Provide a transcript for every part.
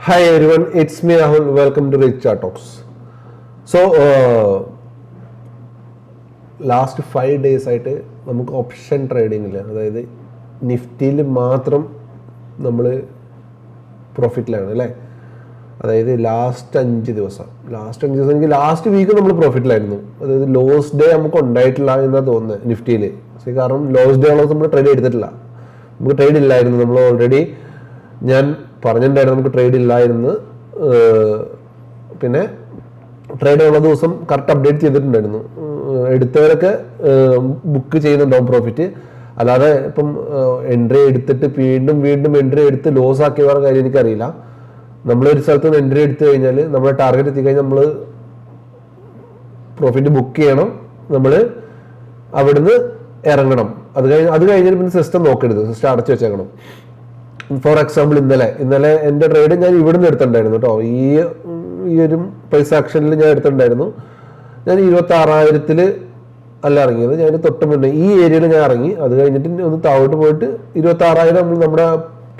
Hi everyone, it's me Rahul. Welcome to Rich Chart Talks. So, last 5 days ആയിട്ട് നമുക്ക് option trading ഇല്ല, അതായത് നിഫ്റ്റിയിൽ മാത്രം നമ്മൾ പ്രോഫിറ്റിലാണ് അല്ലേ. അതായത് ലാസ്റ്റ് 5 ദിവസം എനിക്ക് ലാസ്റ്റ് വീക്ക് നമ്മൾ പ്രോഫിറ്റിലായിരുന്നു. അതായത് ലോസ് ഡേ നമുക്ക് ഉണ്ടായിട്ടില്ല എന്നാണ് തോന്നുന്നത് നിഫ്റ്റിയിൽ. കാരണം ലോസ് ഡേ ഉള്ളത് നമ്മൾ ട്രേഡ് എടുത്തിട്ടില്ല, നമുക്ക് ട്രേഡ് ഇല്ലായിരുന്നു. നമ്മൾ ഓൾറെഡി ഞാൻ പറഞ്ഞിട്ടുണ്ടായിരുന്നു നമുക്ക് ട്രേഡ് ഇല്ലായിരുന്നു. പിന്നെ ട്രേഡ് ഉള്ള ദിവസം കറക്റ്റ് അപ്ഡേറ്റ് ചെയ്തിട്ടുണ്ടായിരുന്നു. എടുത്തവരൊക്കെ ബുക്ക് ചെയ്യുന്നുണ്ടാവും പ്രോഫിറ്റ്. അല്ലാതെ ഇപ്പം എൻട്രി എടുത്തിട്ട് വീണ്ടും എൻട്രി എടുത്ത് ലോസ് ആക്കിയവരുടെ കാര്യം എനിക്കറിയില്ല. നമ്മളൊരു സ്ഥലത്ത് നിന്ന് എൻട്രി എടുത്തു കഴിഞ്ഞാൽ നമ്മുടെ ടാർഗറ്റ് എത്തിക്കഴിഞ്ഞാൽ നമ്മൾ പ്രോഫിറ്റ് ബുക്ക് ചെയ്യണം, നമ്മൾ അവിടുന്ന് ഇറങ്ങണം. അത് കഴിഞ്ഞാൽ പിന്നെ സിസ്റ്റം നോക്കരുത്, സിസ്റ്റം അടച്ചു വെച്ചേക്കണം. ഫോർ എക്സാമ്പിൾ ഇന്നലെ എൻ്റെ ട്രേഡ് ഞാൻ ഇവിടുന്ന് എടുത്തിട്ടുണ്ടായിരുന്നു കേട്ടോ. ഈ ഒരു പ്രൈസ് ആക്ഷനിൽ ഞാൻ എടുത്തിട്ടുണ്ടായിരുന്നു. ഞാൻ 26,000 അല്ല ഇറങ്ങിയത്, ഞാൻ തൊട്ട് മുന്നേ ഈ ഏരിയയിൽ ഞാൻ ഇറങ്ങി. അത് കഴിഞ്ഞിട്ട് ഒന്ന് താഴോട്ട് പോയിട്ട് 26,000 നമ്മുടെ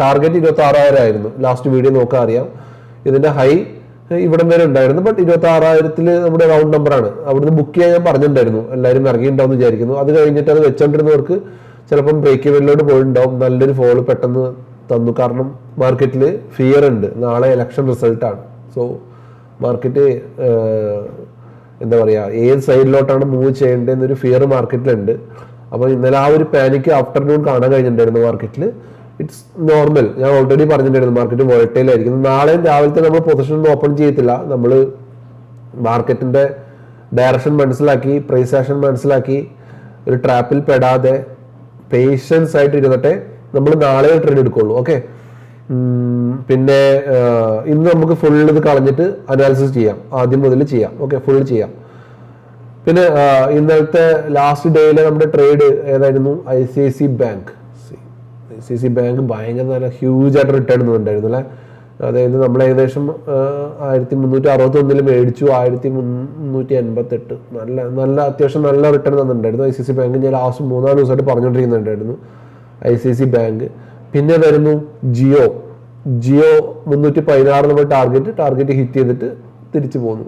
ടാർഗറ്റ് 26,000 ആയിരുന്നു. ലാസ്റ്റ് വീഡിയോ നോക്കാൻ അറിയാം. ഇതിന്റെ ഹൈ ഇവിടം വരെ ഉണ്ടായിരുന്നു. ബട്ട് 26,000 നമ്മുടെ റൗണ്ട് നമ്പറാണ്. അവിടുന്ന് ബുക്ക് ചെയ്യാൻ ഞാൻ പറഞ്ഞിട്ടുണ്ടായിരുന്നു. എല്ലാവരും ഇറങ്ങിയിട്ടുണ്ടാവും എന്ന് വിചാരിക്കുന്നു. അത് കഴിഞ്ഞിട്ട് അത് വെച്ചോണ്ടിരുന്നവർക്ക് ചിലപ്പം ബ്രേക്ക് ഇവനിലോട്ട് പോയിട്ടുണ്ടാവും. നല്ലൊരു ഫോള് പെട്ടെന്ന് തന്നു. കാരണം മാർക്കറ്റിൽ ഫിയർ ഉണ്ട്, നാളെ ഇലക്ഷൻ റിസൾട്ടാണ്. സോ മാർക്കറ്റ് എന്താ പറയുക, ഏത് സൈഡിലോട്ടാണ് മൂവ് ചെയ്യേണ്ടതെന്നൊരു ഫിയർ മാർക്കറ്റിലുണ്ട്. അപ്പോൾ ഇന്നലെ ആ ഒരു പാനിക്ക് ആഫ്റ്റർനൂൺ കാണാൻ കഴിഞ്ഞിട്ടുണ്ടായിരുന്നു മാർക്കറ്റിൽ. It's normal. ഞാൻ ഓൾറെഡി പറഞ്ഞിട്ടുണ്ടായിരുന്നു മാർക്കറ്റ് വോളറ്റൈൽ ആയിരിക്കും. നാളെയും രാവിലത്തെ നമ്മൾ പൊസിഷൻ ഓപ്പൺ ചെയ്യത്തില്ല. നമ്മൾ മാർക്കറ്റിന്റെ ഡയറക്ഷൻ മനസ്സിലാക്കി, പ്രൈസ് ആക്ഷൻ മനസ്സിലാക്കി, ഒരു ട്രാപ്പിൽ പെടാതെ പേഷ്യൻസ് ആയിട്ട് ഇരുന്നിട്ടെ നമ്മൾ നാളെ ട്രേഡ് എടുക്കുള്ളൂ. ഓക്കെ, പിന്നെ ഇന്ന് നമുക്ക് ഫുൾ ഇത് കളഞ്ഞിട്ട് അനാലിസിസ് ചെയ്യാം, ആദ്യം മുതൽ ചെയ്യാം. ഓക്കെ, ഫുൾ ചെയ്യാം. പിന്നെ ഇന്നലത്തെ ലാസ്റ്റ് ഡേയിലെ നമ്മുടെ ട്രേഡ് ഏതായിരുന്നു? ICICI bank. ICICI ബാങ്ക് ഭയങ്കര നല്ല ഹ്യൂജ് ആയിട്ട് റിട്ടേൺ ഉണ്ടായിരുന്നു അല്ലേ. അതായത് നമ്മൾ ഏകദേശം 1361 മേടിച്ചു, 1388. നല്ല അത്യാവശ്യം നല്ല റിട്ടേൺ തന്നിട്ടുണ്ടായിരുന്നു ICICI ബാങ്ക്. ഞാൻ ലാസ്റ്റ് 3-4 ദിവസമായിട്ട് പറഞ്ഞുകൊണ്ടിരിക്കുന്നുണ്ടായിരുന്നു ICICI ബാങ്ക്. പിന്നെ വരുന്നു ജിയോ 316 നമ്മൾ ടാർഗറ്റ് ഹിറ്റ് ചെയ്തിട്ട് തിരിച്ചു പോന്നു.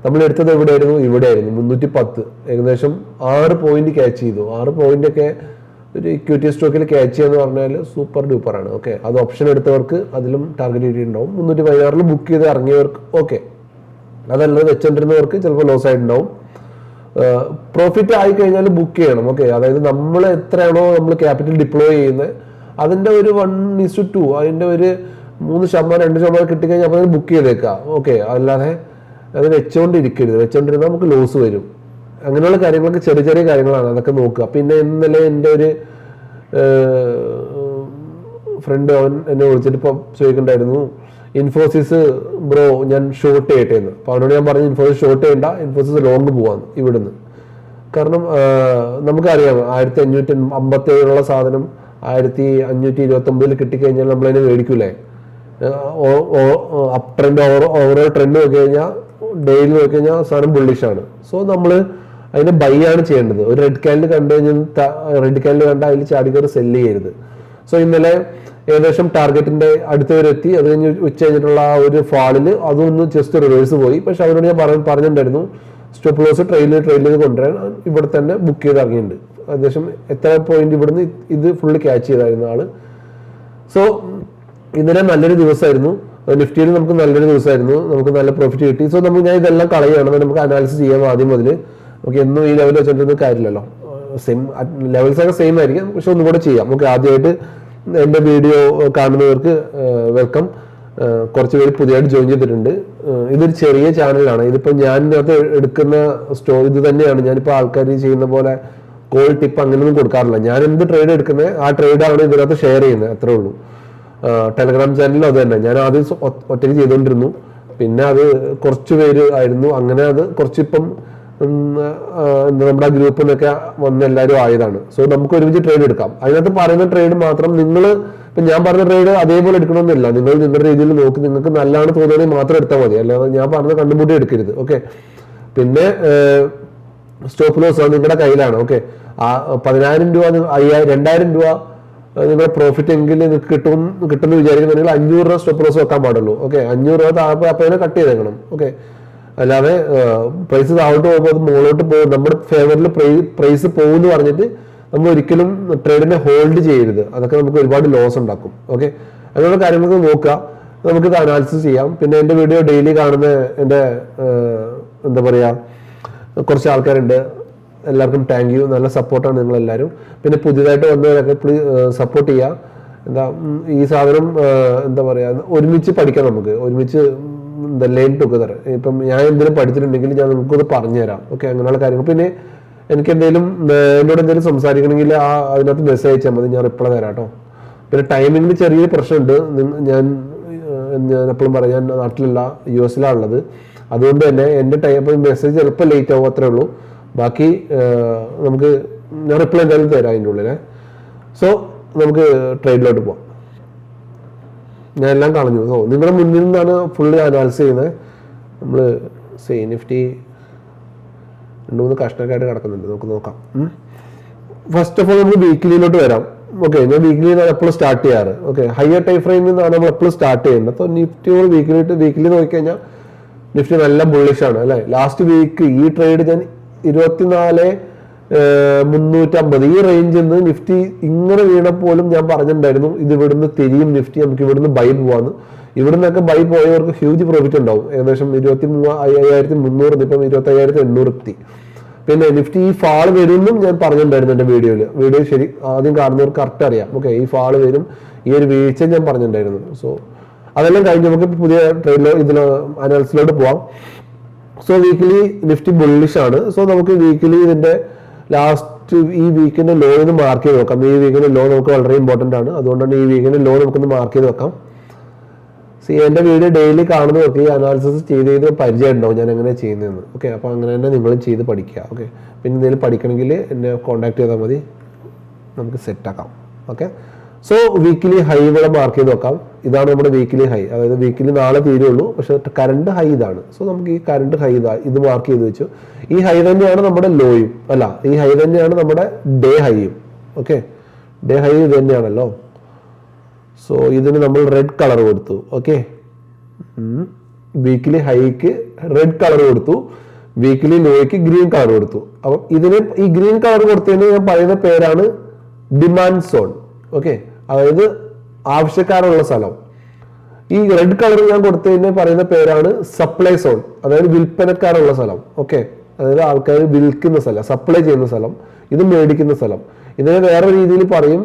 നമ്മൾ എടുത്തത് എവിടെയായിരുന്നു? ഇവിടെയായിരുന്നു 310. ഏകദേശം 6 പോയിന്റ് ക്യാച്ച് ചെയ്തു. 6 പോയിന്റ് ഒക്കെ ഒരു ഇക്വിറ്റി സ്റ്റോക്കിൽ ക്യാച്ച് ചെയ്യാന്ന് പറഞ്ഞാൽ സൂപ്പർ ഡ്യൂപ്പറാണ്. ഓക്കെ, അത് ഓപ്ഷൻ എടുത്തവർക്ക് അതിലും ടാർഗറ്റ് കിട്ടിയിട്ടുണ്ടാവും. 316 ബുക്ക് ചെയ്ത് ഇറങ്ങിയവർക്ക് ഓക്കെ. അതല്ലാതെ വെച്ചോണ്ടിരുന്നവർക്ക് ചിലപ്പോൾ ലോസ് ആയിട്ടുണ്ടാവും. പ്രോഫിറ്റ് ആയി കഴിഞ്ഞാൽ ബുക്ക് ചെയ്യണം. ഓക്കെ, അതായത് നമ്മൾ എത്രയാണോ നമ്മൾ ക്യാപിറ്റൽ ഡിപ്ലോയ് ചെയ്യുന്നത് അതിന്റെ ഒരു 1:2, അതിന്റെ ഒരു 3%, 2% കിട്ടിക്കഴിഞ്ഞാൽ അപ്പോൾ ബുക്ക് ചെയ്തേക്കാം. ഓക്കെ, അല്ലാതെ അത് വെച്ചോണ്ടിരുന്നാൽ നമുക്ക് ലോസ് വരും. അങ്ങനെയുള്ള കാര്യങ്ങളൊക്കെ ചെറിയ ചെറിയ കാര്യങ്ങളാണ്, അതൊക്കെ നോക്കുക. പിന്നെ ഇന്നലെ എൻ്റെ ഒരു ഫ്രണ്ട് അവൻ എന്നെ വിളിച്ചിട്ട് ഇപ്പം ചോദിക്കണ്ടായിരുന്നു, ഇൻഫോസിസ് ബ്രോ ഞാൻ ഷോർട്ട് ചെയ്യട്ടെ എന്ന്. അപ്പോൾ അവനോട് ഞാൻ പറഞ്ഞു ഇൻഫോസിസ് ഷോർട്ട് ചെയ്യണ്ട, ഇൻഫോസിസ് ലോങ് പോവാന്ന് ഇവിടുന്ന്. കാരണം നമുക്കറിയാം 1557 സാധനം 1529 കിട്ടിക്കഴിഞ്ഞാൽ നമ്മളതിനെ മേടിക്കൂലേ. അപ് ട്രെൻഡ് ഓവറോൾ ട്രെൻഡ് നോക്കി കഴിഞ്ഞാൽ ഡെയിലി നോക്കി കഴിഞ്ഞാൽ സാധനം ബുള്ളിഷാണ്. സോ നമ്മൾ അതിനെ ബൈ ആണ് ചെയ്യേണ്ടത്. ഒരു റെഡ് ക്യാൻഡിൽ കണ്ടു കഴിഞ്ഞാൽ കണ്ടാൽ അതിൽ ചാടിക്കറി സെല്ല് ചെയ്യരുത്. സോ ഇന്നലെ ഏകദേശം ടാർഗറ്റിന്റെ അടുത്ത് വരെ എത്തി. അത് കഴിഞ്ഞ് ഉച്ച കഴിഞ്ഞിട്ടുള്ള ആ ഒരു ഫാളിൽ അതൊന്ന് ജസ്റ്റ് റിവേഴ്സ് പോയി. പക്ഷെ അവരോട് ഞാൻ പറഞ്ഞിട്ടുണ്ടായിരുന്നു സ്റ്റോപ്പ് ലോസ് ട്രെയിൽ ചെയ്ത് കൊണ്ടുവരാൻ. ഇവിടെ തന്നെ ബുക്ക് ചെയ്ത് ഇറങ്ങിയിട്ടുണ്ട്. ഏകദേശം എത്ര പോയിന്റ് ഇവിടുന്ന് ഇത് ഫുള്ള് ക്യാച്ച് ചെയ്തായിരുന്നു ആള്. സോ ഇന്നലെ നല്ലൊരു ദിവസമായിരുന്നു. നിഫ്റ്റിയിൽ നമുക്ക് നല്ലൊരു ദിവസമായിരുന്നു, നമുക്ക് നല്ല പ്രോഫിറ്റ് കിട്ടി. സോ ഞാൻ ഇതെല്ലാം കളയുകയാണ്, നമുക്ക് അനാലിസിസ് ചെയ്യാം ആദ്യം മുതൽ. നമുക്ക് എന്നും ഈ ലെവൽ വെച്ചിട്ടൊന്നും കാര്യമില്ലല്ലോ. സെയിം ലെവൽസ് ഒക്കെ സെയിം ആയിരിക്കും, പക്ഷെ ഒന്നും കൂടെ ചെയ്യാം. നമുക്ക് ആദ്യമായിട്ട് എൻ്റെ വീഡിയോ കാണുന്നവർക്ക് വെൽക്കം. കുറച്ച് പേര് പുതിയതായിട്ട് ജോയിൻ ചെയ്തിട്ടുണ്ട്. ഇതൊരു ചെറിയ ചാനലാണ്. ഇതിപ്പോൾ ഞാൻ അത് എടുക്കുന്ന ഇത് തന്നെയാണ്. ഞാനിപ്പോൾ ആൾക്കാർ ചെയ്യുന്ന പോലെ കോൾ ടിപ്പ് അങ്ങനെയൊന്നും കൊടുക്കാറില്ല. ഞാൻ എന്ത് ട്രേഡ് എടുക്കുന്നത് ആ ട്രേഡാണ് ഇതിനകത്ത് ഷെയർ ചെയ്യുന്നത്, അത്രേ ഉള്ളൂ. ടെലഗ്രാം ചാനലിൽ അത് തന്നെ. ഞാൻ ആദ്യം ഒറ്റയ്ക്ക് ചെയ്തുകൊണ്ടിരുന്നു, പിന്നെ അത് കുറച്ച് പേര് ആയിരുന്നു. അങ്ങനെ അത് കുറച്ചിപ്പം നമ്മുടെ ഗ്രൂപ്പിൽ നിന്നൊക്കെ വന്ന് എല്ലാവരും ആയതാണ്. സോ നമുക്ക് ഒരുമിച്ച് ട്രേഡ് എടുക്കാം. അതിനകത്ത് പറയുന്ന ട്രേഡ് മാത്രം നിങ്ങൾ ഇപ്പം ഞാൻ പറഞ്ഞ ട്രേഡ് അതേപോലെ എടുക്കണമെന്നില്ല. നിങ്ങൾ നിങ്ങളുടെ രീതിയിൽ നോക്കി നിങ്ങൾക്ക് നല്ലതാണ് തോന്നുകയാണെങ്കിൽ മാത്രം എടുത്താൽ മതി, അല്ലാതെ ഞാൻ പറഞ്ഞ കണ്ടുമുട്ടി എടുക്കരുത്. ഓക്കെ, പിന്നെ സ്റ്റോപ്പ് ലോസ് നിങ്ങളുടെ കയ്യിലാണ്. ഓക്കെ, 10,000 രൂപ 2,000 രൂപ നിങ്ങളുടെ പ്രോഫിറ്റ് എങ്കിലും നിങ്ങൾക്ക് കിട്ടുമെന്ന് വിചാരിക്കുന്നുണ്ടെങ്കിൽ 500 രൂപ സ്റ്റോപ്പ് ലോസ് വെക്കാൻ പാടുള്ളൂ. ഓക്കെ, 500 രൂപ താഴെ അപ്പോൾ അതിനെ കട്ട് ചെയ്തേക്കണം. ഓക്കെ, അല്ലാതെ പ്രൈസ് താഴോട്ട് പോകുമ്പോൾ അത് മുകളിലോട്ട് പോകും, നമ്മുടെ ഫേവറിൽ പ്രൈസ് പോകുമെന്ന് പറഞ്ഞിട്ട് നമ്മൾ ഒരിക്കലും ട്രേഡിനെ ഹോൾഡ് ചെയ്യരുത്. അതൊക്കെ നമുക്ക് ഒരുപാട് ലോസ് ഉണ്ടാക്കും. ഓക്കെ, അങ്ങനെയുള്ള കാര്യങ്ങൾക്ക് നോക്കുക, നമുക്കിത് അനാലിസിസ് ചെയ്യാം. പിന്നെ എൻ്റെ വീഡിയോ ഡെയിലി കാണുന്ന എൻ്റെ എന്താ പറയുക കുറച്ച് ആൾക്കാരുണ്ട്, എല്ലാവർക്കും താങ്ക് യു. നല്ല സപ്പോർട്ടാണ് നിങ്ങളെല്ലാവരും. പിന്നെ പുതിയതായിട്ട് വന്നവരൊക്കെ സപ്പോർട്ട് ചെയ്യുക. എന്താ ഈ സാധനം എന്താ പറയുക, ഒരുമിച്ച് പഠിക്കാം, നമുക്ക് ഒരുമിച്ച് എന്താ ലേൺ ടുഗദർ. ഇപ്പം ഞാൻ എന്തെങ്കിലും പഠിച്ചിട്ടുണ്ടെങ്കിൽ ഞാൻ നിങ്ങൾക്കത് പറഞ്ഞുതരാം. ഓക്കെ, അങ്ങനെയുള്ള കാര്യങ്ങൾ. പിന്നെ എനിക്ക് എന്തെങ്കിലും എന്നോട് എന്തെങ്കിലും സംസാരിക്കണമെങ്കിൽ അതിനകത്ത് മെസ്സേജ് അയച്ചാൽ മതി, ഞാൻ റിപ്ലൈ തരാം കേട്ടോ. പിന്നെ ടൈമിങ്ങിന് ചെറിയൊരു പ്രശ്നമുണ്ട്. ഞാൻ എപ്പോഴും പറയാം, ഞാൻ നാട്ടിലല്ല, US ഉള്ളത്. അതുകൊണ്ട് തന്നെ എൻ്റെ ടൈം മെസ്സേജ് ചിലപ്പോൾ ലേറ്റ് ആവും, അത്രേ ഉള്ളൂ. ബാക്കി നമുക്ക് ഞാൻ റിപ്ലൈ എന്തായാലും തരാം അതിൻ്റെ ഉള്ളിൽ. സോ നമുക്ക് ട്രേഡിലോട്ട് പോവാം. ഞാൻ എല്ലാം കളഞ്ഞു. സോ നിങ്ങളുടെ മുന്നിൽ നിന്നാണ് ഫുള്ള് അനാലിസ് ചെയ്യുന്നത്. നമ്മൾ നിഫ്റ്റി 2-3 കഷ്ണക്കായിട്ട് കിടക്കുന്നുണ്ട്, നമുക്ക് നോക്കാം. ഫസ്റ്റ് ഓഫ് ഓൾ നമ്മൾ വീക്കിലിയിലോട്ട് വരാം. ഓക്കെ, ഞാൻ വീക്കിലി എപ്പോഴും സ്റ്റാർട്ട് ചെയ്യാറ്. ഓക്കെ, ഹയർ ടൈം ഫ്രെയിമിൽ നിന്നാണ് നമ്മൾ എപ്പോഴും സ്റ്റാർട്ട് ചെയ്യുന്നത്. അപ്പോൾ നിഫ്റ്റിയോട് വീക്കിലി നോക്കിക്കഴിഞ്ഞാൽ നിഫ്റ്റി നല്ല ബുള്ളിഷ് ആണ് അല്ലേ. ലാസ്റ്റ് വീക്ക് ഈ ട്രേഡ് ഞാൻ 24,350 ഈ റേഞ്ചിൽ നിന്ന് നിഫ്റ്റി ഇങ്ങനെ വീണപ്പോലും ഞാൻ പറഞ്ഞിട്ടുണ്ടായിരുന്നു ഇത് ഇവിടുന്ന് തിരിയും നിഫ്റ്റി, നമുക്ക് ഇവിടുന്ന് ബൈ പോവാന്ന്. ഇവിടുന്നൊക്കെ ബൈ പോയവർക്ക് ഹ്യൂജ് പ്രോഫിറ്റ് ഉണ്ടാവും. ഏകദേശം 23,500 ഇപ്പം 25,800 എത്തി. പിന്നെ നിഫ്റ്റി ഈ ഫാള് വരുമെന്നും ഞാൻ പറഞ്ഞിട്ടുണ്ടായിരുന്നു എൻ്റെ വീഡിയോ ശരി ആദ്യം കാണുന്നവർക്ക് കറക്റ്റ് അറിയാം. ഓക്കെ, ഈ ഫാള് വരും, ഈ ഒരു വീഴ്ച ഞാൻ പറഞ്ഞിട്ടുണ്ടായിരുന്നു. സോ അതെല്ലാം കഴിഞ്ഞ് നമുക്ക് പുതിയ ട്രേഡിലോ ഇതിലോ അനാലിസിലോട്ട് പോവാം. സോ വീക്കിലി നിഫ്റ്റി ബുള്ളിഷ് ആണ്. സോ നമുക്ക് വീക്കിലി ഇതിന്റെ ലാസ്റ്റ് ഈ വീക്കിന്റെ ലോ ഒന്ന് മാർക്ക് ചെയ്ത് നോക്കാം. ഈ വീക്കിന്റെ ലോ നമുക്ക് വളരെ ഇമ്പോർട്ടന്റ് ആണ്, അതുകൊണ്ടാണ് ഈ വീക്കിന്റെ ലോ നമുക്കൊന്ന് മാർക്ക് ചെയ്ത് വെക്കാം. എൻ്റെ വീഡിയോ ഡെയിലി കാണുന്നവർക്ക് ഈ അനാലിസിസ് ചെയ്ത് പരിചയം ഉണ്ടാവും ഞാൻ എങ്ങനെ ചെയ്യുന്നതെന്ന്. ഓക്കെ, അപ്പോൾ അങ്ങനെ തന്നെ നിങ്ങളും ചെയ്ത് പഠിക്കുക. ഓക്കെ, പിന്നെ എന്തെങ്കിലും പഠിക്കണമെങ്കിൽ എന്നെ കോൺടാക്ട് ചെയ്താൽ മതി, നമുക്ക് സെറ്റാക്കാം. ഓക്കെ, സോ വീക്കിലി ഹൈ ഇവിടെ മാർക്ക് ചെയ്ത് നോക്കാം. ഇതാണ് നമ്മുടെ വീക്കിലി ഹൈ, അതായത് വീക്കിലി നാളെ തീരുള്ളൂ, പക്ഷെ കറണ്ട് ഹൈ ഇതാണ്. സോ നമുക്ക് ഈ കറണ്ട് ഹൈ ഇത് മാർക്ക് ചെയ്ത് വെച്ചു. ഈ ഹൈ തന്നെയാണ് നമ്മുടെ ലോയും, അല്ല ഈ ഹൈ തന്നെയാണ് നമ്മുടെ ഡേ ഹൈയും. ഓക്കെ, ഡേ ഹൈ ഇത് തന്നെയാണല്ലോ. സോ ഇതിന് നമ്മൾ റെഡ് കളർ കൊടുത്തു. Okay, weekly hike red colour കൊടുത്തു, വീക്കിലി ലോയ്ക്ക് ഗ്രീൻ കളർ കൊടുത്തു. അപ്പം ഇതിന് ഈ ഗ്രീൻ കളർ കൊടുത്തതിന് ഞാൻ പറയുന്ന പേരാണ് ഡിമാൻഡ് സോൺ. ഓക്കെ, അതായത് ആവശ്യക്കാരുള്ള സ്ഥലം. ഈ റെഡ് കളർ ഞാൻ കൊടുത്തതിന് പറയുന്ന പേരാണ് സപ്ലൈ സോൺ, അതായത് വിൽപ്പനക്കാരുള്ള സ്ഥലം. ഓക്കെ, അതായത് ആൾക്കാർ വിൽക്കുന്ന സ്ഥലം, സപ്ലൈ ചെയ്യുന്ന സ്ഥലം, ഇത് മേടിക്കുന്ന സ്ഥലം. ഇതിനെ വേറെ രീതിയിൽ പറയും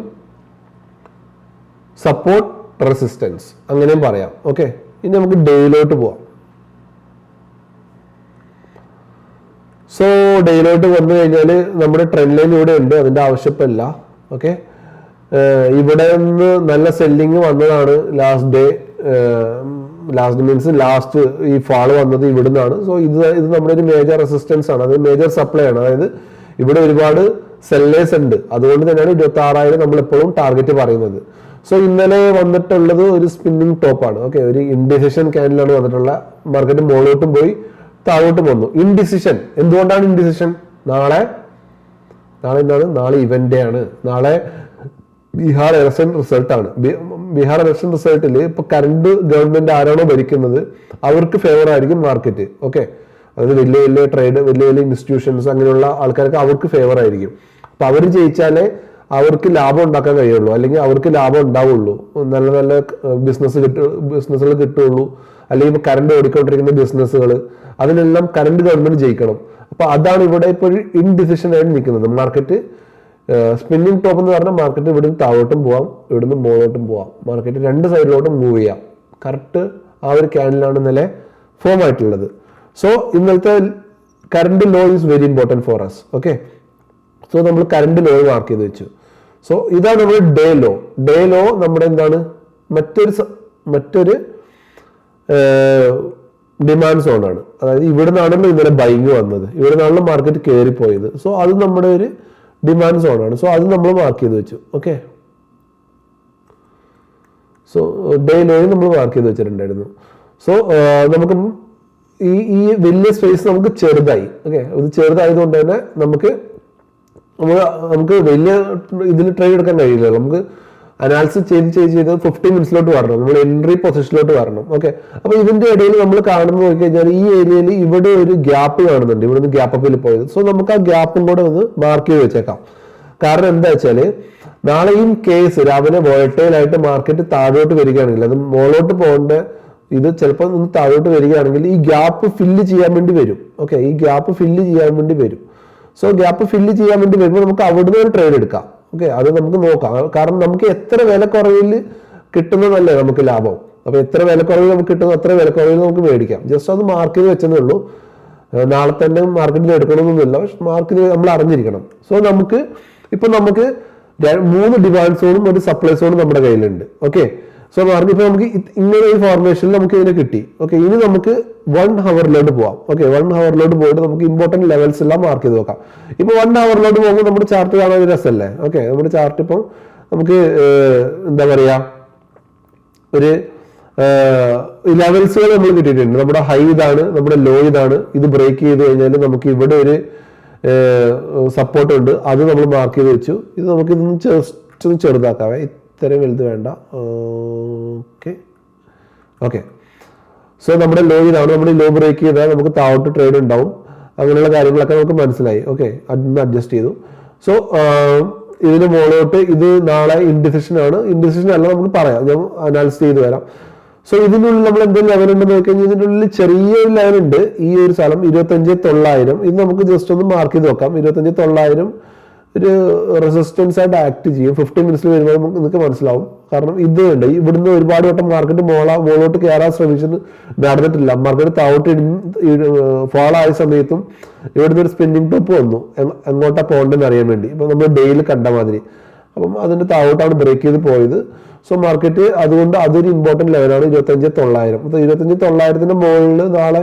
സപ്പോർട്ട് റെസിസ്റ്റൻസ്, അങ്ങനെയും പറയാം. ഓക്കെ, ഇനി നമുക്ക് ഡേയിലോട്ട് പോവാം. സോ ഡേയിലോട്ട് വന്നു കഴിഞ്ഞാൽ നമ്മുടെ ട്രെൻഡ് ലൈൻ ഇവിടെ ഉണ്ട്, അതിന്റെ ആവശ്യമില്ല. ഓക്കെ, ഇവിടെ നിന്ന് നല്ല സെല്ലിങ് വന്നതാണ് ലാസ്റ്റ് മീൻസ് ലാസ്റ്റ് ഈ ഫാള് വന്നത് ഇവിടെ നിന്നാണ്. സോ ഇത് നമ്മുടെ ഒരു മേജർ റെസിസ്റ്റൻസ് ആണ്, അത് മേജർ സപ്ലൈ ആണ്. അതായത് ഇവിടെ ഒരുപാട് സെല്ലേഴ്സ് ഉണ്ട്, അതുകൊണ്ട് തന്നെയാണ് 26,000 നമ്മൾ എപ്പോഴും ടാർഗറ്റ് പറയുന്നത്. സോ ഇന്നലെ വന്നിട്ടുള്ളത് ഒരു സ്പിന്നിങ് ടോപ്പാണ്. ഓക്കെ, ഒരു ഇൻഡിസിഷൻ ക്യാൻഡിലാണ് വന്നിട്ടുള്ള. മാർക്കറ്റ് മുകളിലോട്ടും പോയി താഴോട്ടും വന്നു. ഇൻഡിസിഷൻ എന്തുകൊണ്ടാണ് ഇൻഡിസിഷൻ? നാളെ എന്താണ്? നാളെ ഇവന്റ് ഡേ ആണ്. നാളെ ബീഹാർ ഇലക്ഷൻ റിസൾട്ടാണ്. ബീഹാർ ഇലക്ഷൻ റിസൾട്ടിൽ ഇപ്പൊ കറണ്ട് ഗവൺമെന്റ് ആരാണോ ഭരിക്കുന്നത് അവർക്ക് ഫേവർ ആയിരിക്കും മാർക്കറ്റ്. ഓക്കെ, അതായത് വലിയ വലിയ ട്രേഡ്, വലിയ വലിയ ഇൻസ്റ്റിറ്റ്യൂഷൻസ്, അങ്ങനെയുള്ള ആൾക്കാർക്ക് അവർക്ക് ഫേവർ ആയിരിക്കും. അപ്പൊ അവർ ജയിച്ചാലേ അവർക്ക് ലാഭം ഉണ്ടാക്കാൻ കഴിയുള്ളൂ, അല്ലെങ്കിൽ അവർക്ക് ലാഭം ഉണ്ടാവുള്ളൂ, നല്ല നല്ല ബിസിനസ്സുകൾ കിട്ടുള്ളൂ. അല്ലെങ്കിൽ ഇപ്പൊ കറണ്ട് ഓടിക്കൊണ്ടിരിക്കുന്ന ബിസിനസ്സുകൾ, അതിനെല്ലാം കറണ്ട് ഗവൺമെന്റ് ജയിക്കണം. അപ്പൊ അതാണ് ഇവിടെ ഇപ്പോൾ ഒരു ഇൻഡിസിഷൻ ആയിട്ട് നിൽക്കുന്നത് മാർക്കറ്റ്. സ്പിന്നിങ് ടോപ്പ് എന്ന് പറഞ്ഞാൽ മാർക്കറ്റ് ഇവിടുന്ന് താഴോട്ടും പോവാം, ഇവിടുന്ന് മുകളിലോട്ടും പോവാം. മാർക്കറ്റ് രണ്ട് സൈഡിലോട്ടും മൂവ് ചെയ്യാം. കറക്റ്റ് ആ ഒരു ക്യാൻഡിലാണ് ഇന്നലെ ഫോം ആയിട്ടുള്ളത്. സോ ഇന്നലത്തെ current law is very important for us. Okay, so നമ്മൾ കറണ്ട് ലോ മാർക്ക് ചെയ്ത് വെച്ചു. സോ ഇതാണ് നമ്മുടെ ഡേ ലോ. ഡേ ലോ നമ്മുടെ എന്താണ്? മറ്റൊരു ഡിമാൻഡ് സോൺ ആണ്. അതായത് ഇവിടെ നിന്നാണല്ലോ ഇന്നലെ ബൈങ് വന്നത്, ഇവിടെ നിന്നാണല്ലോ മാർക്കറ്റ് കയറിപ്പോയത്. സോ അത് നമ്മുടെ ഒരു ഡിമാൻഡ് സോൺ ആണ്. സോ അത് നമ്മൾ മാർക്ക് ചെയ്ത് വെച്ചു. ഓക്കെ, സോ ഡേ ലോയും നമ്മൾ മാർക്ക് ചെയ്ത് വെച്ചിട്ടുണ്ടായിരുന്നു. സോ നമുക്ക് ഈ വലിയ സ്പേസ് നമുക്ക് ചെറുതായി. ഓക്കെ, ഇത് ചെറുതായതുകൊണ്ട് തന്നെ നമുക്ക് വലിയ ഇതിൽ ട്രേഡ് എടുക്കാൻ കഴിയില്ല. നമുക്ക് അനാലിസിസ് ചെയ്ത് 15 മിനിറ്റ്സിലോട്ട് വരണം, നമ്മൾ എൻട്രി പൊസിഷനിലോട്ട് വരണം. ഓക്കെ, അപ്പൊ ഇതിന്റെ ഇടയിൽ നമ്മൾ കാണുമ്പോൾ നോക്കിക്കഴിഞ്ഞാൽ ഈ ഏരിയയിൽ ഇവിടെ ഒരു ഗ്യാപ്പ് കാണുന്നുണ്ട്, ഇവിടുന്ന് ഗ്യാപ്പ് അപ്പിൽ പോയത്. സോ നമുക്ക് ആ ഗ്യാപ്പും കൂടെ ഒന്ന് മാർക്ക് ചെയ്ത് വെച്ചേക്കാം. കാരണം എന്താ വെച്ചാല് നാളെ ഇൻ കേസ് രാവിലെ വോളറ്റൈൽ ആയിട്ട് മാർക്കറ്റ് താഴോട്ട് വരികയാണെങ്കിൽ, അത് മുകളോട്ട് പോകേണ്ട ഇത് ചിലപ്പോൾ ഒന്ന് താഴോട്ട് വരികയാണെങ്കിൽ ഈ ഗ്യാപ്പ് ഫില്ല് ചെയ്യാൻ വേണ്ടി വരും. ഓക്കെ, ഈ ഗ്യാപ്പ് ഫില്ല് ചെയ്യാൻ വേണ്ടി വരും. സോ ഗ്യാപ്പ് ഫില്ല് ചെയ്യാൻ വേണ്ടി വരുമ്പോൾ നമുക്ക് അവിടുന്ന് ഒരു ട്രേഡ് എടുക്കാം. ഓക്കെ, അത് നമുക്ക് നോക്കാം. കാരണം നമുക്ക് എത്ര വിലക്കുറവിൽ കിട്ടുന്നതല്ലേ നമുക്ക് ലാഭം. അപ്പൊ എത്ര വിലക്കുറവിൽ നമുക്ക് കിട്ടുന്നു അത്ര വിലക്കുറവിൽ നമുക്ക് മേടിക്കാം. ജസ്റ്റ് അത് മാർക്ക് ചെയ്ത് വെച്ചതേ ഉള്ളൂ. നാളെ തന്നെ മാർക്കറ്റിൽ എടുക്കണമെന്നൊന്നുമില്ല, പക്ഷെ മാർക്ക് നമ്മൾ അറിഞ്ഞിരിക്കണം. സോ നമുക്ക് 3 ഡിമാൻഡ് സോണും ഒരു സപ്ലൈ സോണും നമ്മുടെ കയ്യിലുണ്ട്. ഓക്കെ, സോ മാർക്കറ്റ് ഇപ്പൊ നമുക്ക് ഇങ്ങനെ ഒരു ഫോർമേഷനിൽ നമുക്ക് ഇതിനെ കിട്ടി. ഓക്കെ, ഇനി നമുക്ക് 1 ഹവറിലോട്ട് പോവാം. ഓക്കെ, 1 ഹവറിലോട്ട് പോയിട്ട് നമുക്ക് ഇമ്പോർട്ടന്റ് ലെവൽസ് എല്ലാം മാർക്ക് ചെയ്ത് നോക്കാം. ഇപ്പൊ 1 ഹവറിലോട്ട് പോകുമ്പോൾ നമ്മുടെ ചാർട്ട് കാണാൻ ഒരു രസമല്ലേ. ഓക്കെ, നമ്മുടെ ചാർട്ട് ഇപ്പം നമുക്ക് എന്താ പറയാ ഒരു ലെവൽസുകൾ നമ്മൾ കിട്ടിയിട്ടുണ്ട്. നമ്മുടെ ഹൈ ഇതാണ്, നമ്മുടെ ലോ ഇതാണ്. ഇത് ബ്രേക്ക് ചെയ്ത് കഴിഞ്ഞാൽ നമുക്ക് ഇവിടെ ഒരു സപ്പോർട്ട് ഉണ്ട്, അത് നമ്മൾ മാർക്ക് ചെയ്ത് വെച്ചു. ഇത് നമുക്ക് ഇതൊന്ന് ജസ്റ്റ് ഒന്ന് ചെറുതാക്കാവേ, ഇത്രയും വലുത് വേണ്ട. ഓക്കെ, സോ നമ്മുടെ ലോ ഇതാണ്. നമ്മൾ ലോ ബ്രേക്ക് ചെയ്താൽ നമുക്ക് താഴോട്ട് ട്രേഡ് ഉണ്ടാവും. അങ്ങനെയുള്ള കാര്യങ്ങളൊക്കെ നമുക്ക് മനസ്സിലായി. ഓക്കെ, അതൊന്ന് അഡ്ജസ്റ്റ് ചെയ്തു. സോ ഇതിന് മുകളിലോട്ട് ഇത് നാളെ ഇൻഡിസിഷൻ ആണ്. ഇൻഡിസിഷൻ അല്ല നമുക്ക് പറയാം, ഞാൻ അനാലിസിസ് ചെയ്ത് വരാം. സോ ഇതിനുള്ളിൽ നമ്മൾ എന്തെങ്കിലും ലെവൽ ഉണ്ടെന്ന് നോക്കി കഴിഞ്ഞാൽ ഇതിനുള്ളിൽ ചെറിയൊരു ലെവൽ ഉണ്ട്. ഈ ഒരു സ്ഥലം 25,900. ഇത് നമുക്ക് ജസ്റ്റ് ഒന്ന് മാർക്ക് ചെയ്ത് നോക്കാം. 25,900 ഒരു റെസിസ്റ്റൻസ് ആയിട്ട് ആക്ട് ചെയ്യും. 15 മിനിറ്റ്സിൽ വരുമ്പോൾ നിങ്ങൾക്ക് മനസ്സിലാവും. കാരണം ഇത് ഉണ്ട്, ഇവിടുന്ന് ഒരുപാട് വട്ടം മാർക്കറ്റ് മുകളോട്ട് കയറാൻ ശ്രമിച്ചിട്ട് നടന്നിട്ടില്ല. മാർക്കറ്റ് താഴോട്ട് ഫോൾ ആയ സമയത്തും ഇവിടുന്ന് ഒരു സ്പിന്നിങ് ടോപ്പ് വന്നു, എങ്ങോട്ടാ പോകേണ്ടതെന്ന് അറിയാൻ വേണ്ടി. ഇപ്പൊ നമ്മൾ ഡെയിലി കണ്ട മാതിരി. അപ്പം അതിന്റെ താഴോട്ടാണ് ബ്രേക്ക് ചെയ്ത് പോയത്. സോ മാർക്കറ്റ് അതുകൊണ്ട് അതൊരു ഇമ്പോർട്ടന്റ് ലെവലാണ് 25,900. 25,900 മുകളിൽ നാളെ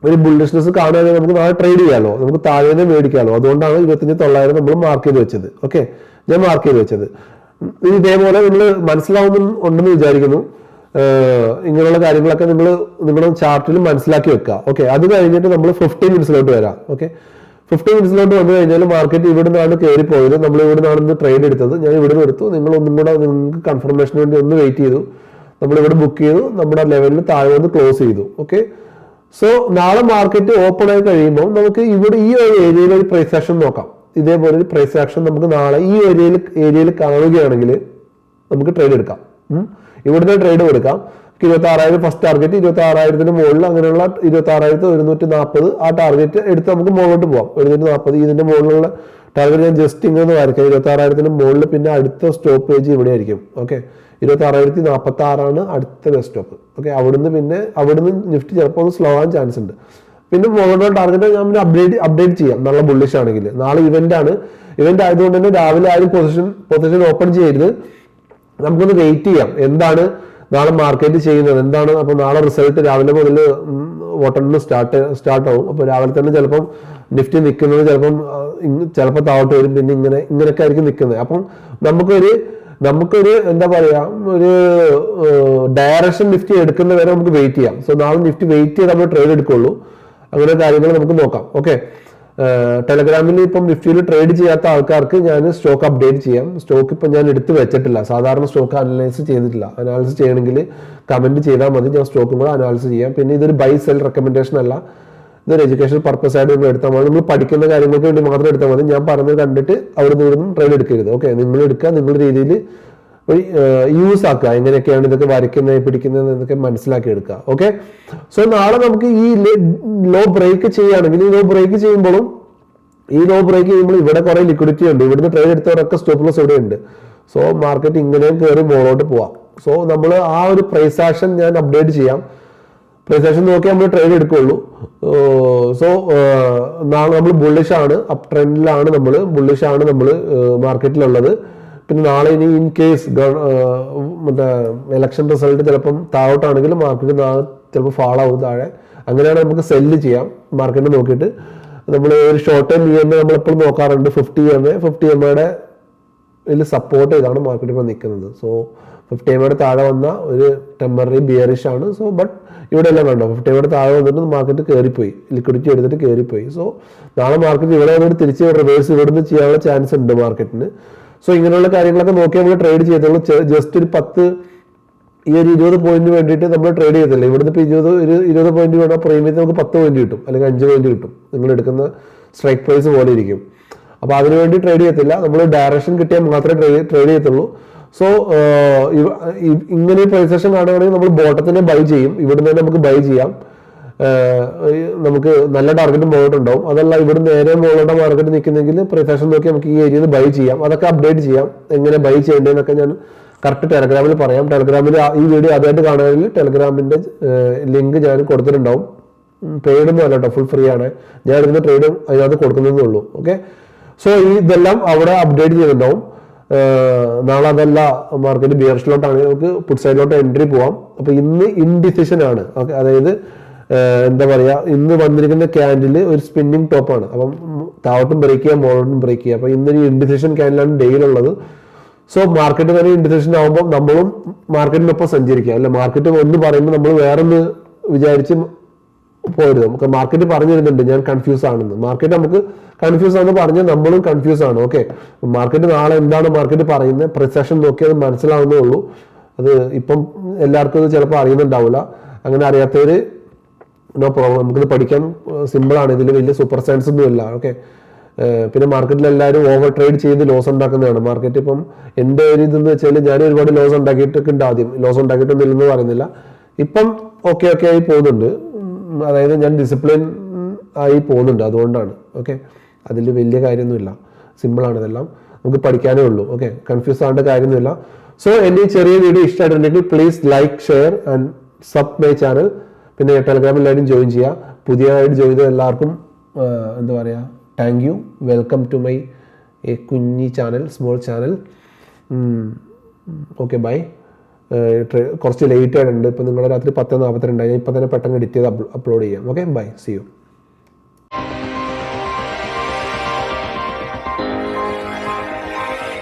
ഒരു ബുള്ളിഷ്നെസ് കാണുകയാണെങ്കിൽ നമുക്ക് നാളെ ട്രേഡ് ചെയ്യാലോ, നമുക്ക് താഴെ മേടിക്കാലോ. അതുകൊണ്ടാണ് 25,900 നമ്മൾ മാർക്ക് ചെയ്ത് വെച്ചത്. ഓക്കെ, ഞാൻ മാർക്ക് ചെയ്ത് വെച്ചത്. ഇതേപോലെ നിങ്ങൾ മനസ്സിലാവുന്നുണ്ടെന്ന് വിചാരിക്കുന്നു. ഇങ്ങനെയുള്ള കാര്യങ്ങളൊക്കെ നിങ്ങളുടെ ചാർട്ടിൽ മനസ്സിലാക്കി വെക്കുക. ഓക്കെ, അത് കഴിഞ്ഞിട്ട് നമ്മൾ 15 മിനിറ്റ്സിലോട്ട് വരാം. ഓക്കെ, 15 മിനിറ്റ്സിലോട്ട് വന്നു കഴിഞ്ഞാൽ മാർക്കറ്റ് ഇവിടെ നിന്നാണ് കയറി പോയത്. നമ്മൾ ഇവിടെ നിന്നാണ് ട്രേഡ് എടുത്തത്. ഞാൻ ഇവിടെ നിന്ന് എടുത്തു. നിങ്ങൾ ഒന്നും കൂടെ നിങ്ങൾക്ക് കൺഫർമേഷന് വേണ്ടി ഒന്ന് വെയിറ്റ് ചെയ്തു. നമ്മൾ ഇവിടെ ബുക്ക് ചെയ്തു, നമ്മുടെ ലെവലിൽ താഴെ വന്ന് ക്ലോസ് ചെയ്തു. ഓക്കെ, സോ നാളെ മാർക്കറ്റ് ഓപ്പൺ ആയി കഴിയുമ്പോൾ നമുക്ക് ഇവിടെ ഈ ഒരു ഏരിയയിൽ ഒരു പ്രൈസ് ആക്ഷൻ നോക്കാം. ഇതേപോലെ ഒരു പ്രൈസ് ആക്ഷൻ നമുക്ക് നാളെ ഈ ഏരിയയിൽ കാണുകയാണെങ്കിൽ നമുക്ക് ട്രേഡ് എടുക്കാം. ഇവിടുന്ന് ട്രേഡ് എടുക്കാം. 26,000 ഫസ്റ്റ് ടാർഗറ്റ്, 26,000 മുകളിൽ അങ്ങനെയുള്ള 26,140 ആ ടാർഗറ്റ് എടുത്ത് നമുക്ക് മുകളിലോട്ട് പോകാം. 140 ഇതിന്റെ മുകളിലുള്ള ടാർഗറ്റ് ഞാൻ ജസ്റ്റ് ഇങ്ങനെ വരയ്ക്കാം. 26,000 മുകളിൽ പിന്നെ അടുത്ത സ്റ്റോപ്പേജ് ഇവിടെ ആയിരിക്കും. ഓക്കെ, 26,046 അടുത്ത ബെസ്റ്റ് സ്റ്റോപ്പ്. ഓക്കെ, അവിടുന്ന് നിഫ്റ്റി ചിലപ്പോൾ ഒന്ന് സ്ലോ ആവാൻ ചാൻസ് ഉണ്ട്. പിന്നെ മുകളിലുള്ള ടാർഗറ്റ് ഞാൻ അപ്ഡേറ്റ് ചെയ്യാം. നല്ല ബുള്ളിഷ് ആണെങ്കിൽ. നാളെ ഇവന്റ് ആയതുകൊണ്ട് തന്നെ രാവിലെ ആരും പൊസിഷൻ ഓപ്പൺ ചെയ്യരുത്. നമുക്കൊന്ന് വെയിറ്റ് ചെയ്യാം എന്താണ് നാളെ മാർക്കറ്റ് ചെയ്യുന്നത് എന്താണ്. അപ്പൊ നാളെ റിസൾട്ട് രാവിലെ മുതൽ വോട്ടെണ്ണം സ്റ്റാർട്ട് ആവും. അപ്പൊ രാവിലെ തന്നെ ചിലപ്പം നിഫ്റ്റി നിൽക്കുന്നത് ചിലപ്പോൾ താഴോട്ട് വരും. പിന്നെ ഇങ്ങനെയൊക്കെ ആയിരിക്കും നിൽക്കുന്നത്. അപ്പം നമുക്കൊരു എന്താ പറയാ ഒരു ഡയറക്ഷൻ നിഫ്റ്റി എടുക്കുന്ന വരെ നമുക്ക് വെയിറ്റ് ചെയ്യാം. സോ നാളെ നിഫ്റ്റി വെയിറ്റ് ചെയ്ത് നമ്മൾ ട്രേഡ് എടുക്കുള്ളൂ. അങ്ങനെ കാര്യങ്ങൾ നമുക്ക് നോക്കാം. ഓക്കെ, ടെലഗ്രാമിൽ ഇപ്പം നിഫ്റ്റിയിൽ ട്രേഡ് ചെയ്യാത്ത ആൾക്കാർക്ക് ഞാൻ സ്റ്റോക്ക് അപ്ഡേറ്റ് ചെയ്യാം. സ്റ്റോക്ക് ഇപ്പം ഞാൻ എടുത്ത് വെച്ചിട്ടില്ല. സാധാരണ സ്റ്റോക്ക് അനലൈസ് ചെയ്തിട്ടില്ല. അനാലിസിസ് ചെയ്യണമെങ്കിൽ കമന്റ് ചെയ്താൽ മതി, ഞാൻ സ്റ്റോക്കും കൂടെ അനാലിസിസ് ചെയ്യാം. പിന്നെ ഇതൊരു ബൈ സെൽ റെക്കമെൻഡേഷൻ അല്ല, ഇതൊരു എഡ്യൂക്കേഷൻ പർപ്പസ് ആയിട്ട് നിങ്ങൾ എടുത്താൽ മതി. നിങ്ങൾ പഠിക്കുന്ന കാര്യങ്ങൾക്ക് വേണ്ടി മാത്രം എടുത്താൽ മതി. ഞാൻ പറഞ്ഞത് കണ്ടിട്ട് അവിടെ നിന്നും ട്രേഡ് എടുക്കരുത്. ഓക്കെ, നിങ്ങൾ എടുക്കുക, നിങ്ങളുടെ രീതിയിൽ യൂസ് ആക്കുക. എങ്ങനെയൊക്കെയാണ് ഇതൊക്കെ വരയ്ക്കുന്നത് പിടിക്കുന്നത് എന്നൊക്കെ മനസ്സിലാക്കി എടുക്കുക. ഓക്കെ, സോ നാളെ നമുക്ക് ഈ ലോ ബ്രേക്ക് ചെയ്യുകയാണെങ്കിൽ ഈ ലോ ബ്രേക്ക് ചെയ്യുമ്പോൾ ഇവിടെ കുറെ ലിക്വിഡിറ്റി ഉണ്ട്. ഇവിടുന്ന് ട്രേഡ് എടുത്തവരൊക്കെ സ്റ്റോപ്പ് ലോസ് ഇവിടെ ഉണ്ട്. സോ മാർക്കറ്റ് ഇങ്ങനെയും കയറി മുകളോട്ട് പോവാം. സോ നമ്മൾ ആ ഒരു പ്രൈസ് ആക്ഷൻ ഞാൻ അപ്ഡേറ്റ് ചെയ്യാം. പ്രൈസ് ആക്ഷൻ നോക്കി നമ്മൾ ട്രേഡ് എടുക്കുള്ളൂ. സോ നാളെ നമ്മൾ ബുള്ളിഷ് ആണ്, അപ് ട്രെൻഡിലാണ് നമ്മൾ മാർക്കറ്റിലുള്ളത്. പിന്നെ നാളെ ഇനി ഇൻ കേസ് ഇലക്ഷൻ റിസൾട്ട് ചിലപ്പം താഴോട്ടാണെങ്കിൽ മാർക്കറ്റ് നാളെ ചിലപ്പോൾ ഫാൾ ആവും താഴെ. അങ്ങനെയാണ് നമുക്ക് സെല്ല് ചെയ്യാം മാർക്കറ്റ് നോക്കിയിട്ട്. നമ്മൾ ഒരു ഷോർട്ട് ടൈം EMA നമ്മളെപ്പോഴും നോക്കാറുണ്ട്. 50 EMA ഇതിൽ സപ്പോർട്ട് ചെയ്താണ് മാർക്കറ്റ് ഇപ്പോൾ നിൽക്കുന്നത്. സോ 50 EMA താഴെ വന്ന ഒരു ടെമ്പററി ബിയറിഷ് ആണ്. സോ ബട്ട് ഇവിടെ എല്ലാം കണ്ടോ 50 EMA താഴെ വന്നിട്ട് മാർക്കറ്റ് കയറിപ്പോയി, ലിക്വിഡിറ്റി എടുത്തിട്ട് കയറിപ്പോയി. സോ നാളെ മാർക്കറ്റ് ഇവിടെ വന്നിട്ട് തിരിച്ച് റിവേഴ്സ് ഇവിടുന്ന് ചെയ്യാനുള്ള ചാൻസ് ഉണ്ട് മാർക്കറ്റിന്. സോ ഇങ്ങനെയുള്ള കാര്യങ്ങളൊക്കെ നോക്കി നമ്മൾ ട്രേഡ് ചെയ്തോളൂ. ജസ്റ്റ് ഒരു 20 പോയിന്റ് വേണ്ടിയിട്ട് നമ്മൾ ട്രേഡ് ചെയ്തില്ല. ഇവിടുന്ന് ഇപ്പോൾ 20 പോയിന്റ് വേണം, പ്രീമിയത്തിൽ നമുക്ക് 10 പോയിന്റ് കിട്ടും, അല്ലെങ്കിൽ 5 പോയിന്റ് കിട്ടും. നിങ്ങൾ എടുക്കുന്ന സ്ട്രൈക്ക് പ്രൈസ് പോലെ ഇരിക്കും. അപ്പോൾ അതിനുവേണ്ടി ട്രേഡ് ചെയ്യത്തില്ല, നമ്മൾ ഡയറക്ഷൻ കിട്ടിയാൽ മാത്രമേ ട്രേഡ് ചെയ്യത്തുള്ളൂ. സോ ഇങ്ങനെ പ്രൈസ് സെഷൻ കാണുകയാണെങ്കിൽ നമ്മൾ ബോട്ടത്തിനെ ബൈ ചെയ്യും, ഇവിടുന്ന് തന്നെ നമുക്ക് ബൈ ചെയ്യാം. നമുക്ക് നല്ല ടാർഗറ്റ് മുകളിലോട്ട് ഉണ്ടാവും. അതല്ല ഇവിടെ നേരെ മുകളിലോട്ട് മാർക്കറ്റ് നിൽക്കുന്നെങ്കിൽ പ്രൈസ് സെഷൻ നോക്കി നമുക്ക് ഈ ഏരിയയിൽ ബൈ ചെയ്യാം. അതൊക്കെ അപ്ഡേറ്റ് ചെയ്യാം, എങ്ങനെ ബൈ ചെയ്യേണ്ടതെന്നൊക്കെ ഞാൻ കറക്റ്റ് ടെലഗ്രാമിൽ പറയാം. ടെലഗ്രാമിൽ ഈ വീഡിയോ ആദ്യമായിട്ട് കാണുകയാണെങ്കിൽ ടെലഗ്രാമിൻ്റെ ലിങ്ക് ഞാൻ കൊടുത്തിട്ടുണ്ടാവും. ട്രേഡൊന്നും അല്ല കേട്ടോ, ഫുൾ ഫ്രീ ആണ്. ഞാൻ ഇതിൻ്റെ ട്രേഡ് അതിനകത്ത് കൊടുക്കുന്നതേ ഉള്ളൂ. ഓക്കെ, സോ ഇതെല്ലാം അവിടെ അപ്ഡേറ്റ് ചെയ്തിട്ടുണ്ടാവും. നാളെ അതല്ല മാർക്കറ്റ് ബിയർഷിലോട്ടാണെങ്കിൽ നമുക്ക് പുട്ട് സൈഡിലോട്ട് എൻട്രി പോവാം. അപ്പോൾ ഇന്ന് ഇൻഡിസിഷൻ ആണ്. ഓക്കെ, അതായത് എന്താ പറയുക, ഇന്ന് വന്നിരിക്കുന്ന ക്യാൻഡിൽ ഒരു സ്പിന്നിങ് ടോപ്പാണ്. അപ്പം താഴോട്ടും ബ്രേക്ക് ചെയ്യാം, മുകളിലോട്ടും ബ്രേക്ക് ചെയ്യാം. അപ്പോൾ ഇന്നൊരു ഇൻഡിസിഷൻ ക്യാൻഡിലാണ് ഡെയിലുള്ളത്. സോ മാർക്കറ്റ് തന്നെ ഇൻഡിസിഷൻ ആകുമ്പോൾ നമ്മളും മാർക്കറ്റിനൊപ്പം സഞ്ചരിക്കുക. അല്ല, മാർക്കറ്റ് ഒന്ന് പറയുമ്പോൾ നമ്മൾ വേറൊന്ന് വിചാരിച്ച് പോരുത്. നമുക്ക് മാർക്കറ്റ് പറഞ്ഞു തരുന്നുണ്ട് ഞാൻ കൺഫ്യൂസ് ആണെന്ന്. മാർക്കറ്റ് നമുക്ക് കൺഫ്യൂസ് ആണെന്ന് പറഞ്ഞാൽ നമ്മളും കൺഫ്യൂസ് ആണ്. ഓക്കെ, മാർക്കറ്റ് നാളെ എന്താണ് മാർക്കറ്റ് പറയുന്നത്, പ്രിസെഷൻ നോക്കി അത് മനസ്സിലാവുന്നേ ഉള്ളൂ. അത് ഇപ്പം എല്ലാവർക്കും അത് ചിലപ്പോൾ അറിയുന്നുണ്ടാവില്ല. അങ്ങനെ അറിയാത്തവർ നോ പ്രോബ്ലം, നമുക്കിത് പഠിക്കാൻ സിമ്പിളാണ്. ഇതിൽ വലിയ സൂപ്പർ സയൻസ് ഒന്നും ഇല്ല. ഓക്കെ, പിന്നെ മാർക്കറ്റിൽ എല്ലാവരും ഓവർ ട്രേഡ് ചെയ്ത് ലോസ് ഉണ്ടാക്കുന്നതാണ്. മാർക്കറ്റ് ഇപ്പം എൻ്റെ ഒരു ഇതെന്ന് വെച്ചാൽ ഞാൻ ഒരുപാട് ലോസ് ഉണ്ടാക്കിയിട്ടൊക്കെ ഉണ്ട്. ആദ്യം ലോസ് ഉണ്ടാക്കിയിട്ടൊന്നും ഇല്ലെന്ന് പറയുന്നില്ല, ഇപ്പം ഓക്കെ ആയി പോകുന്നുണ്ട്. അതായത് ഞാൻ ഡിസിപ്ലിൻ ആയി പോകുന്നുണ്ട്, അതുകൊണ്ടാണ്. ഓക്കെ, അതിൽ വലിയ കാര്യമൊന്നുമില്ല, സിമ്പിളാണ് ഇതെല്ലാം, നമുക്ക് പഠിക്കാനേ ഉള്ളൂ. ഓക്കെ, കൺഫ്യൂസ് ആവേണ്ട കാര്യമൊന്നുമില്ല. സോ എൻ്റെ ഈ ചെറിയ വീഡിയോ ഇഷ്ടമായിട്ടുണ്ടെങ്കിൽ please like, share and sub my channel. പിന്നെ ടെലഗ്രാമിൽ എല്ലാവരും ജോയിൻ ചെയ്യുക. പുതിയതായിട്ട് ജോയിൻ ചെയ്ത എല്ലാവർക്കും എന്താ പറയുക, thank you. Welcome to my കുഞ്ഞി channel, small channel. Okay, bye. കുറച്ച് ലേറ്റ് ആയിട്ടുണ്ട്. ഇപ്പം നിങ്ങളുടെ രാത്രി 10:42 ഇപ്പം തന്നെ പെട്ടെന്ന് എഡിറ്റ് ചെയ്ത് അപ്ലോഡ് ചെയ്യാം. Okay, bye, see U.